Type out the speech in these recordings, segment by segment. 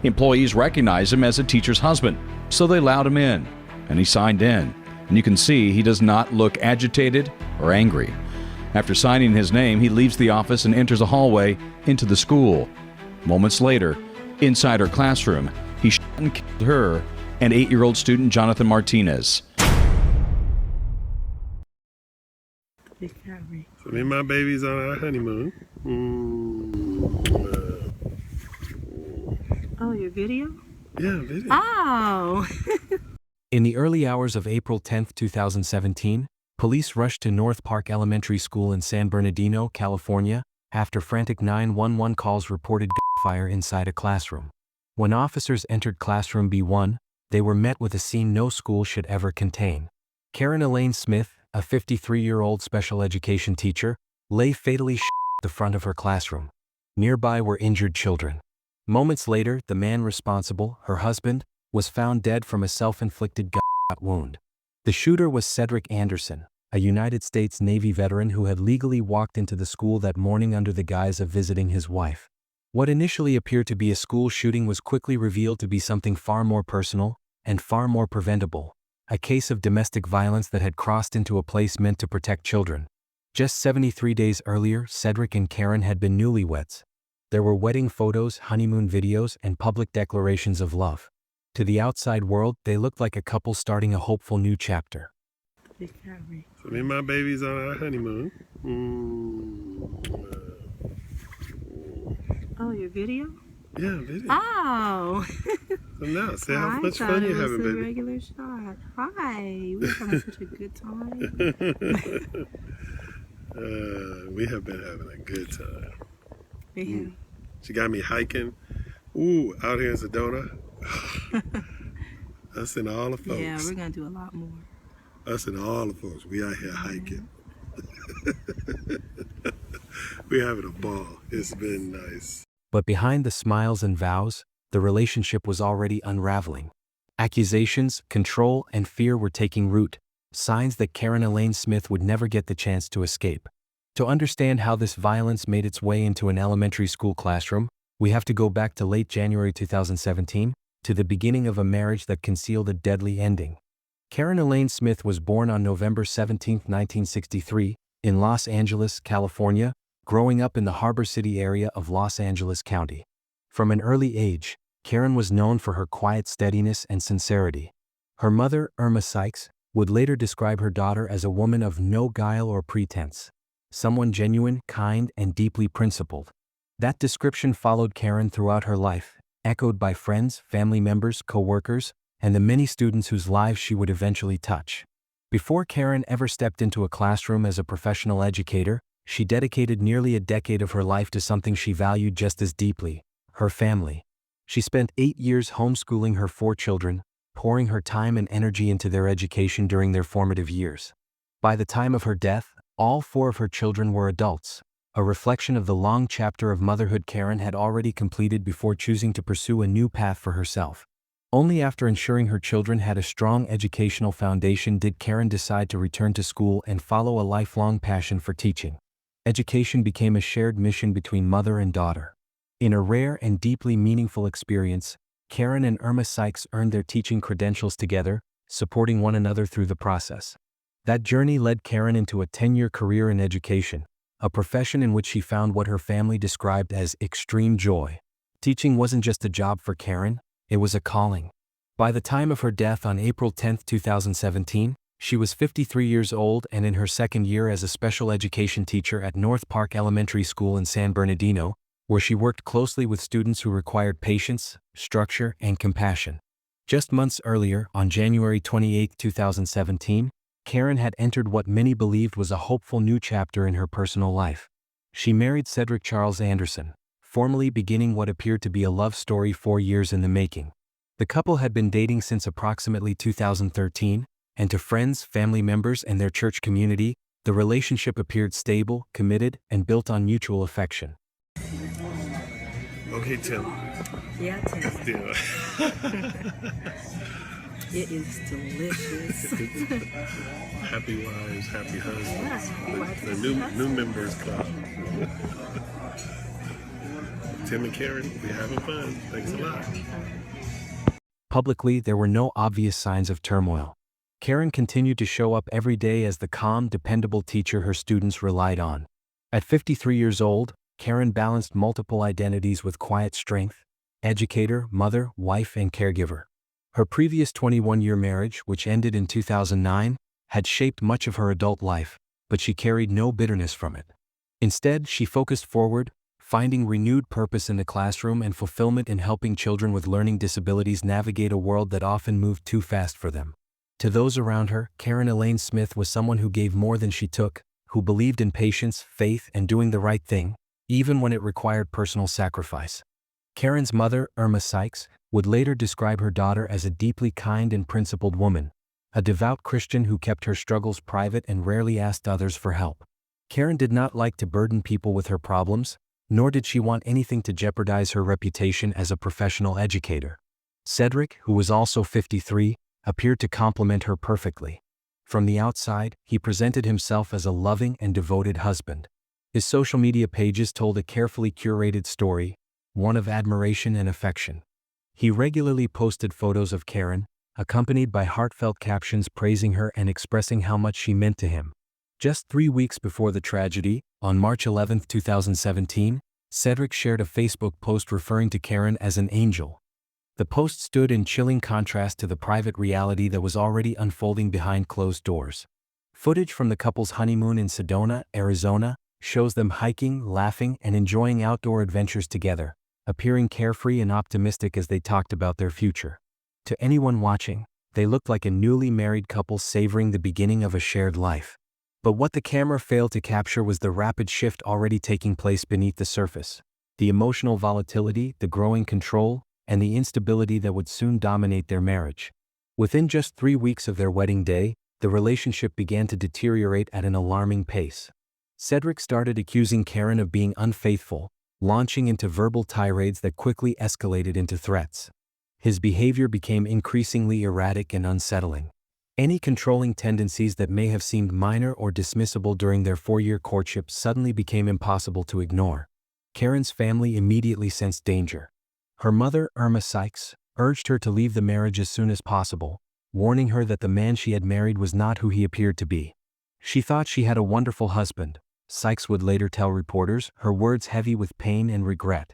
Employees recognized him as the teacher's husband, so they allowed him in, and he signed in. And you can see he does not look agitated or angry. After signing his name, he leaves the office and enters a hallway into the school. Moments later, inside her classroom, he shot and killed her and 8-year-old student Jonathan Martinez. So me and my baby's on our honeymoon. Oh, your video? Yeah, video. Oh! In the early hours of April 10, 2017, police rushed to North Park Elementary School in San Bernardino, California, after frantic 911 calls reported gunfire inside a classroom. When officers entered classroom B1, they were met with a scene no school should ever contain. Karen Elaine Smith, a 53-year-old special education teacher, lay fatally shot at the front of her classroom. Nearby were injured children. Moments later, the man responsible, her husband, was found dead from a self-inflicted gunshot wound. The shooter was Cedric Anderson, a United States Navy veteran who had legally walked into the school that morning under the guise of visiting his wife. What initially appeared to be a school shooting was quickly revealed to be something far more personal and far more preventable, a case of domestic violence that had crossed into a place meant to protect children. Just 73 days earlier, Cedric and Karen had been newlyweds. There were wedding photos, honeymoon videos, and public declarations of love. To the outside world, they looked like a couple starting a hopeful new chapter. So me and my baby's on our honeymoon. Oh, your video? Yeah, video. Oh! So now, see how much fun you're having, baby. baby. A regular shot. Hi! We're having such a good time. We have been having a good time. Yeah. She got me hiking. Ooh, out here in Sedona. Us and all the folks. Yeah, we're going to do a lot more. Us and all the folks. We out here hiking. We're having a ball. It's been nice. But behind the smiles and vows, the relationship was already unraveling. Accusations, control, and fear were taking root, signs that Karen Elaine Smith would never get the chance to escape. To understand how this violence made its way into an elementary school classroom, we have to go back to late January 2017, to the beginning of a marriage that concealed a deadly ending. Karen Elaine Smith was born on November 17, 1963, in Los Angeles, California, growing up in the Harbor City area of Los Angeles County. From an early age, Karen was known for her quiet steadiness and sincerity. Her mother, Irma Sykes, would later describe her daughter as a woman of no guile or pretense, someone genuine, kind, and deeply principled. That description followed Karen throughout her life, echoed by friends, family members, co-workers, and the many students whose lives she would eventually touch. Before Karen ever stepped into a classroom as a professional educator, she dedicated nearly a decade of her life to something she valued just as deeply: her family. She spent 8 years homeschooling her 4 children, pouring her time and energy into their education during their formative years. By the time of her death, all 4 of her children were adults, a reflection of the long chapter of motherhood Karen had already completed before choosing to pursue a new path for herself. Only after ensuring her children had a strong educational foundation did Karen decide to return to school and follow a lifelong passion for teaching. Education became a shared mission between mother and daughter. In a rare and deeply meaningful experience, Karen and Irma Sykes earned their teaching credentials together, supporting one another through the process. That journey led Karen into a 10-year career in education, a profession in which she found what her family described as extreme joy. Teaching wasn't just a job for Karen, it was a calling. By the time of her death on April 10, 2017, she was 53 years old and in her second year as a special education teacher at North Park Elementary School in San Bernardino, where she worked closely with students who required patience, structure, and compassion. Just months earlier, on January 28, 2017, Karen had entered what many believed was a hopeful new chapter in her personal life. She married Cedric Charles Anderson, formally beginning what appeared to be a love story 4 years in the making. The couple had been dating since approximately 2013, and to friends, family members, and their church community, the relationship appeared stable, committed, and built on mutual affection. Okay, Tim. Yeah, Tim. Yeah. It is delicious. Happy wives, happy husbands. Yeah, happy wives, The happy new husbands. members club. Tim and Karen, we're having fun. Thanks a lot. Publicly, there were no obvious signs of turmoil. Karen continued to show up every day as the calm, dependable teacher her students relied on. At 53 years old, Karen balanced multiple identities with quiet strength: educator, mother, wife, and caregiver. Her previous 21-year marriage, which ended in 2009, had shaped much of her adult life, but she carried no bitterness from it. Instead, she focused forward, finding renewed purpose in the classroom and fulfillment in helping children with learning disabilities navigate a world that often moved too fast for them. To those around her, Karen Elaine Smith was someone who gave more than she took, who believed in patience, faith, and doing the right thing, even when it required personal sacrifice. Karen's mother, Irma Sykes, would later describe her daughter as a deeply kind and principled woman, a devout Christian who kept her struggles private and rarely asked others for help. Karen did not like to burden people with her problems, nor did she want anything to jeopardize her reputation as a professional educator. Cedric, who was also 53, appeared to complement her perfectly. From the outside, he presented himself as a loving and devoted husband. His social media pages told a carefully curated story, one of admiration and affection. He regularly posted photos of Karen, accompanied by heartfelt captions praising her and expressing how much she meant to him. Just 3 weeks before the tragedy, on March 11, 2017, Cedric shared a Facebook post referring to Karen as an angel. The post stood in chilling contrast to the private reality that was already unfolding behind closed doors. Footage from the couple's honeymoon in Sedona, Arizona, shows them hiking, laughing, and enjoying outdoor adventures together, appearing carefree and optimistic as they talked about their future. To anyone watching, they looked like a newly married couple savoring the beginning of a shared life. But what the camera failed to capture was the rapid shift already taking place beneath the surface. The emotional volatility, the growing control, and the instability that would soon dominate their marriage. Within just 3 weeks of their wedding day, the relationship began to deteriorate at an alarming pace. Cedric started accusing Karen of being unfaithful, launching into verbal tirades that quickly escalated into threats. His behavior became increasingly erratic and unsettling. Any controlling tendencies that may have seemed minor or dismissible during their 4-year courtship suddenly became impossible to ignore. Karen's family immediately sensed danger. Her mother, Irma Sykes, urged her to leave the marriage as soon as possible, warning her that the man she had married was not who he appeared to be. She thought she had a wonderful husband, Sykes would later tell reporters, her words heavy with pain and regret.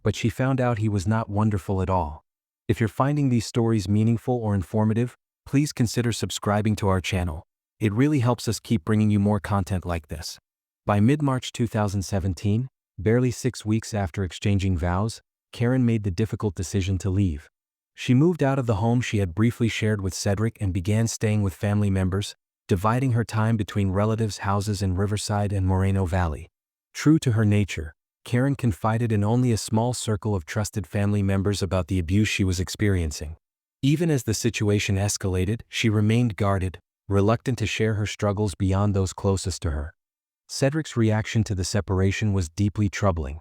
But she found out he was not wonderful at all. If you're finding these stories meaningful or informative, please consider subscribing to our channel. It really helps us keep bringing you more content like this. By mid-March 2017, barely 6 weeks after exchanging vows, Karen made the difficult decision to leave. She moved out of the home she had briefly shared with Cedric and began staying with family members, dividing her time between relatives' houses in Riverside and Moreno Valley. True to her nature, Karen confided in only a small circle of trusted family members about the abuse she was experiencing. Even as the situation escalated, she remained guarded, reluctant to share her struggles beyond those closest to her. Cedric's reaction to the separation was deeply troubling.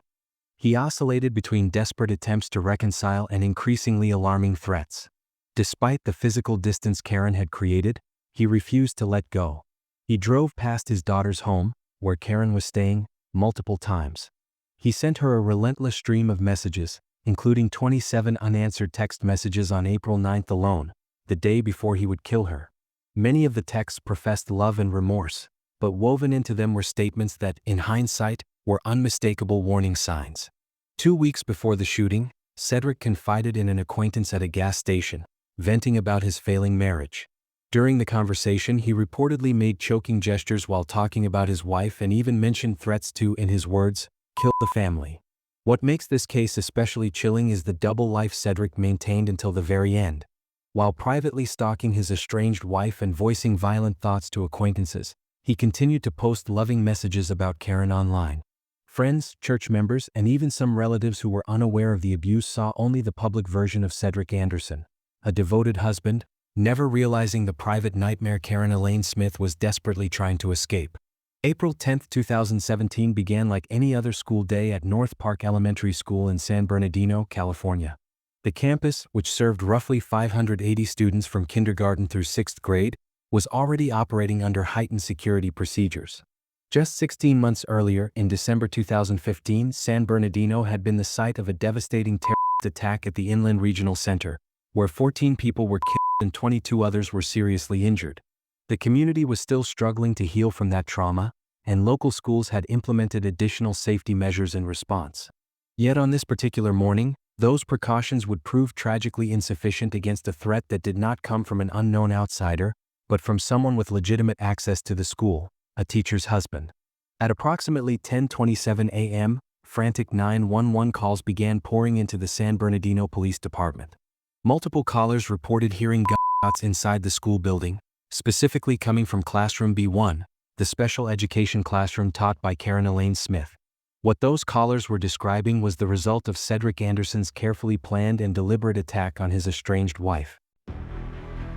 He oscillated between desperate attempts to reconcile and increasingly alarming threats. Despite the physical distance Karen had created, he refused to let go. He drove past his daughter's home, where Karen was staying, multiple times. He sent her a relentless stream of messages, including 27 unanswered text messages on April 9th alone, the day before he would kill her. Many of the texts professed love and remorse, but woven into them were statements that, in hindsight, were unmistakable warning signs. 2 weeks before the shooting, Cedric confided in an acquaintance at a gas station, venting about his failing marriage. During the conversation, he reportedly made choking gestures while talking about his wife and even mentioned threats to, in his words, kill the family. What makes this case especially chilling is the double life Cedric maintained until the very end. While privately stalking his estranged wife and voicing violent thoughts to acquaintances, he continued to post loving messages about Karen online. Friends, church members, and even some relatives who were unaware of the abuse saw only the public version of Cedric Anderson, a devoted husband, never realizing the private nightmare Karen Elaine Smith was desperately trying to escape. April 10, 2017 began like any other school day at North Park Elementary School in San Bernardino, California. The campus, which served roughly 580 students from kindergarten through 6th grade, was already operating under heightened security procedures. Just 16 months earlier, in December 2015, San Bernardino had been the site of a devastating terrorist attack at the Inland Regional Center, where 14 people were killed and 22 others were seriously injured. The community was still struggling to heal from that trauma, and local schools had implemented additional safety measures in response. Yet on this particular morning, those precautions would prove tragically insufficient against a threat that did not come from an unknown outsider, but from someone with legitimate access to the school, a teacher's husband. At approximately 10:27 a.m., frantic 911 calls began pouring into the San Bernardino Police Department. Multiple callers reported hearing gunshots inside the school building, specifically coming from classroom B1, the special education classroom taught by Karen Elaine Smith. What those callers were describing was the result of Cedric Anderson's carefully planned and deliberate attack on his estranged wife.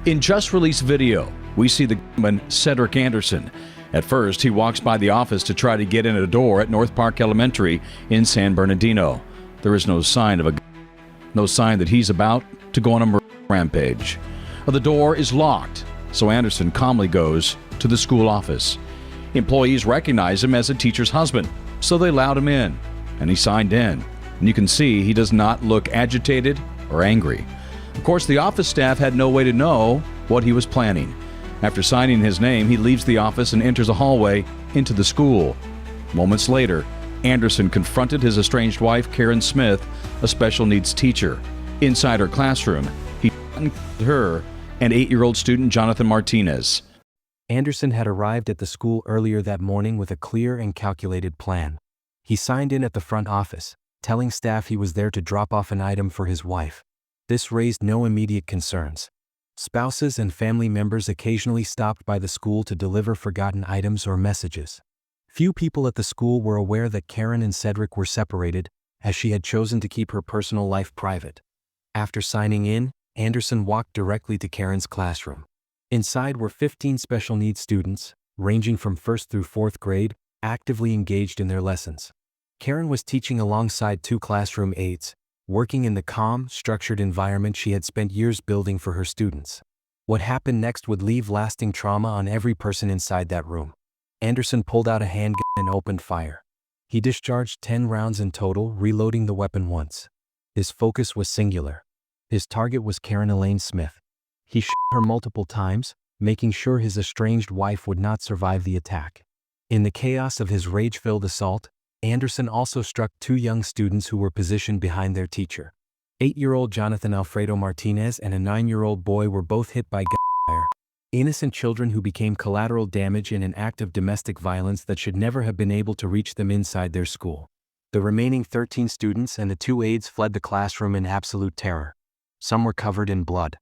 In just-released video, we see the gunman Cedric Anderson. At first, he walks by the office to try to get in a door at North Park Elementary in San Bernardino. There is no sign of no sign that he's about to go on a murder rampage. The door is locked, so Anderson calmly goes to the school office. Employees recognize him as a teacher's husband, so they allowed him in, and he signed in. And you can see he does not look agitated or angry. Of course, the office staff had no way to know what he was planning. After signing his name, he leaves the office and enters a hallway into the school. Moments later, Anderson confronted his estranged wife, Karen Smith, a special needs teacher. Inside her classroom, he threatened her and 8-year-old student Jonathan Martinez. Anderson had arrived at the school earlier that morning with a clear and calculated plan. He signed in at the front office, telling staff he was there to drop off an item for his wife. This raised no immediate concerns. Spouses and family members occasionally stopped by the school to deliver forgotten items or messages. Few people at the school were aware that Karen and Cedric were separated, as she had chosen to keep her personal life private. After signing in, Anderson walked directly to Karen's classroom. Inside were 15 special needs students, ranging from 1st through 4th grade, actively engaged in their lessons. Karen was teaching alongside 2 classroom aides, working in the calm, structured environment she had spent years building for her students. What happened next would leave lasting trauma on every person inside that room. Anderson pulled out a handgun and opened fire. He discharged 10 rounds in total, reloading the weapon once. His focus was singular. His target was Karen Elaine Smith. He shot her multiple times, making sure his estranged wife would not survive the attack. In the chaos of his rage-filled assault, Anderson also struck 2 young students who were positioned behind their teacher. 8-year-old Jonathan Alfredo Martinez and a 9-year-old boy were both hit by gunfire. Innocent children who became collateral damage in an act of domestic violence that should never have been able to reach them inside their school. The remaining 13 students and the 2 aides fled the classroom in absolute terror. Some were covered in blood.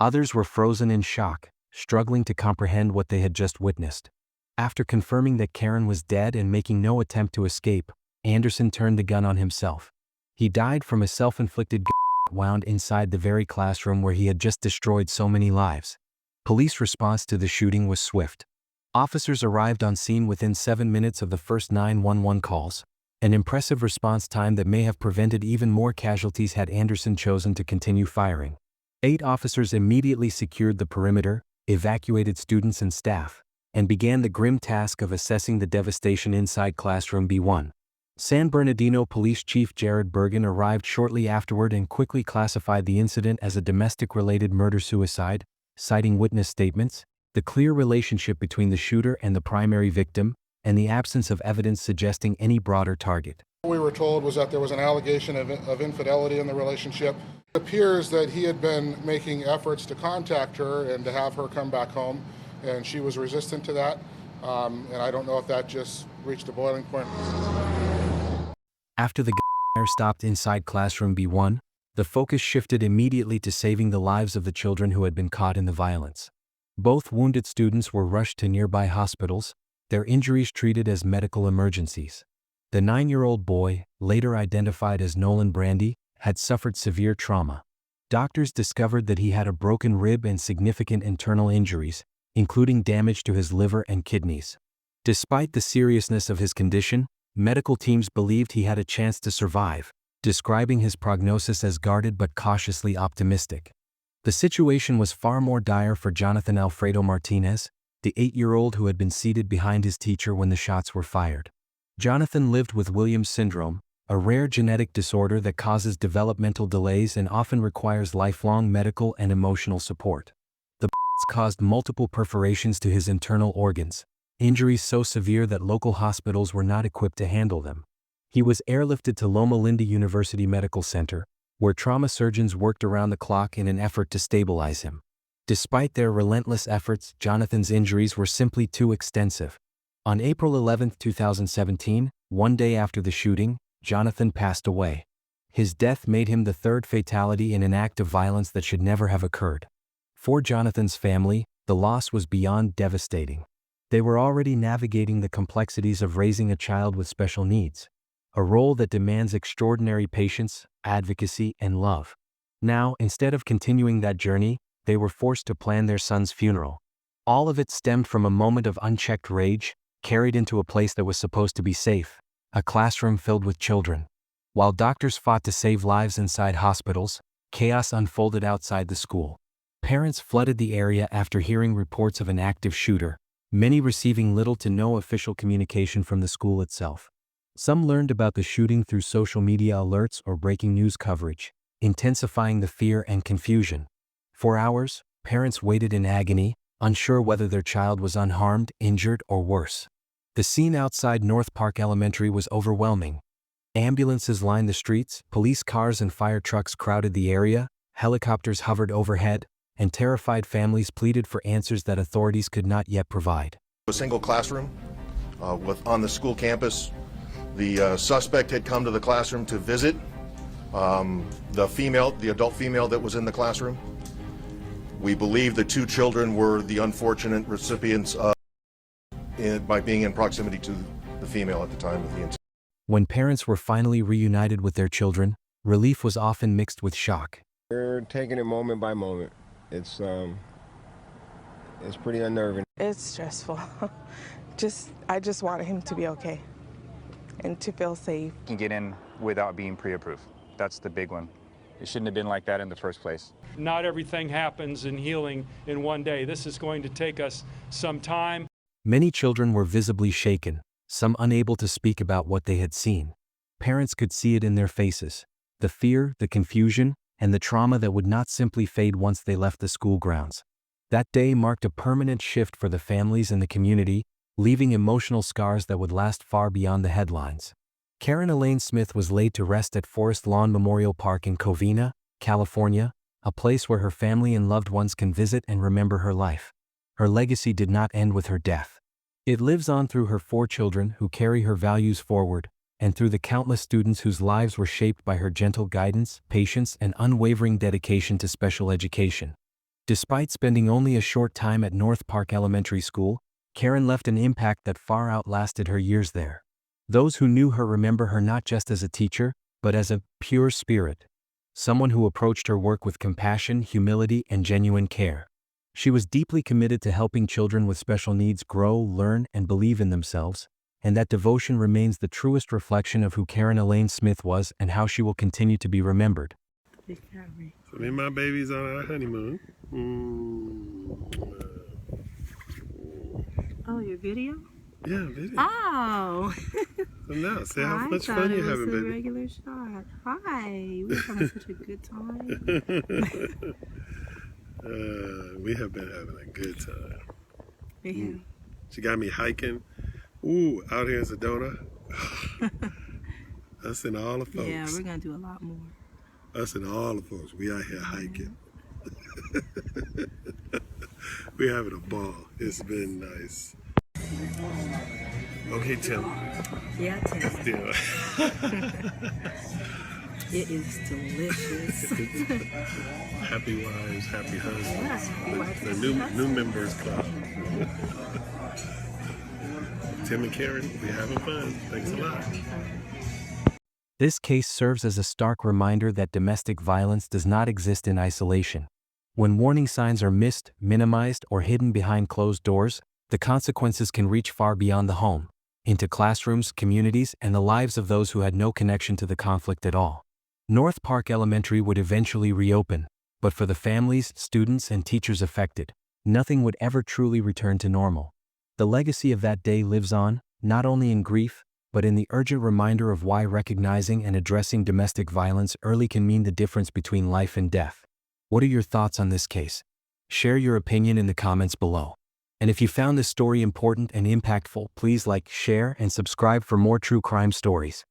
Others were frozen in shock, struggling to comprehend what they had just witnessed. After confirming that Karen was dead and making no attempt to escape, Anderson turned the gun on himself. He died from a self-inflicted wound inside the very classroom where he had just destroyed so many lives. Police response to the shooting was swift. Officers arrived on scene within 7 minutes of the first 911 calls, an impressive response time that may have prevented even more casualties had Anderson chosen to continue firing. 8 officers immediately secured the perimeter, evacuated students and staff, and began the grim task of assessing the devastation inside classroom B1. San Bernardino Police Chief Jared Bergen arrived shortly afterward and quickly classified the incident as a domestic-related murder-suicide, citing witness statements, the clear relationship between the shooter and the primary victim, and the absence of evidence suggesting any broader target. What we were told was that there was an allegation of infidelity in the relationship. It appears that he had been making efforts to contact her and to have her come back home, and she was resistant to that, and I don't know if that just reached a boiling point. After the gunfire stopped inside classroom B1, the focus shifted immediately to saving the lives of the children who had been caught in the violence. Both wounded students were rushed to nearby hospitals, their injuries treated as medical emergencies. The 9-year-old boy, later identified as Nolan Brandy, had suffered severe trauma. Doctors discovered that he had a broken rib and significant internal injuries, including damage to his liver and kidneys. Despite the seriousness of his condition, medical teams believed he had a chance to survive, describing his prognosis as guarded but cautiously optimistic. The situation was far more dire for Jonathan Alfredo Martinez, the 8-year-old who had been seated behind his teacher when the shots were fired. Jonathan lived with Williams syndrome, a rare genetic disorder that causes developmental delays and often requires lifelong medical and emotional support. The bullets caused multiple perforations to his internal organs, injuries so severe that local hospitals were not equipped to handle them. He was airlifted to Loma Linda University Medical Center, where trauma surgeons worked around the clock in an effort to stabilize him. Despite their relentless efforts, Jonathan's injuries were simply too extensive. On April 11, 2017, one day after the shooting, Jonathan passed away. His death made him the third fatality in an act of violence that should never have occurred. For Jonathan's family, the loss was beyond devastating. They were already navigating the complexities of raising a child with special needs, a role that demands extraordinary patience, advocacy, and love. Now, instead of continuing that journey, they were forced to plan their son's funeral. All of it stemmed from a moment of unchecked rage, carried into a place that was supposed to be safe, a classroom filled with children. While doctors fought to save lives inside hospitals, chaos unfolded outside the school. Parents flooded the area after hearing reports of an active shooter, many receiving little to no official communication from the school itself. Some learned about the shooting through social media alerts or breaking news coverage, intensifying the fear and confusion. For hours, parents waited in agony, unsure whether their child was unharmed, injured, or worse. The scene outside North Park Elementary was overwhelming. Ambulances lined the streets, police cars and fire trucks crowded the area, helicopters hovered overhead, and terrified families pleaded for answers that authorities could not yet provide. A single classroom on the school campus. The suspect had come to the classroom to visit the adult female that was in the classroom. We believe the two children were the unfortunate recipients by being in proximity to the female at the time of the incident. When parents were finally reunited with their children, relief was often mixed with shock. We're taking it moment by moment. It's pretty unnerving. It's stressful. I just want him to be okay and to feel safe. You can get in without being pre-approved. That's the big one. It shouldn't have been like that in the first place. Not everything happens in healing in one day. This is going to take us some time. Many children were visibly shaken, some unable to speak about what they had seen. Parents could see it in their faces, the fear, the confusion, and the trauma that would not simply fade once they left the school grounds. That day marked a permanent shift for the families and the community, leaving emotional scars that would last far beyond the headlines. Karen Elaine Smith was laid to rest at Forest Lawn Memorial Park in Covina, California, a place where her family and loved ones can visit and remember her life. Her legacy did not end with her death. It lives on through her 4 children who carry her values forward, and through the countless students whose lives were shaped by her gentle guidance, patience, and unwavering dedication to special education. Despite spending only a short time at North Park Elementary School, Karen left an impact that far outlasted her years there. Those who knew her remember her not just as a teacher, but as a pure spirit, someone who approached her work with compassion, humility, and genuine care. She was deeply committed to helping children with special needs grow, learn, and believe in themselves, and that devotion remains the truest reflection of who Karen Elaine Smith was and how she will continue to be remembered. So me and my baby's on our honeymoon. Oh, your video? Yeah, video. Oh. So now, see how much fun you're having, baby. A regular shot. Hi. We're having such a good time. We have been having a good time. Yeah. She got me hiking. Ooh, out here in Sedona. Us and all the folks. Yeah, we're going to do a lot more. Us and all the folks. We out here hiking. We're having a ball. It's been nice. Okay, Tim. Yeah, Tim. Still. It is delicious. Happy wives, happy husbands. Yeah, happy wives, The happy new members club. Tim and Karen, we're having fun. Thanks a lot. This case serves as a stark reminder that domestic violence does not exist in isolation. When warning signs are missed, minimized, or hidden behind closed doors, the consequences can reach far beyond the home, into classrooms, communities, and the lives of those who had no connection to the conflict at all. North Park Elementary would eventually reopen, but for the families, students, and teachers affected, nothing would ever truly return to normal. The legacy of that day lives on, not only in grief, but in the urgent reminder of why recognizing and addressing domestic violence early can mean the difference between life and death. What are your thoughts on this case? Share your opinion in the comments below. And if you found this story important and impactful, please like, share, and subscribe for more true crime stories.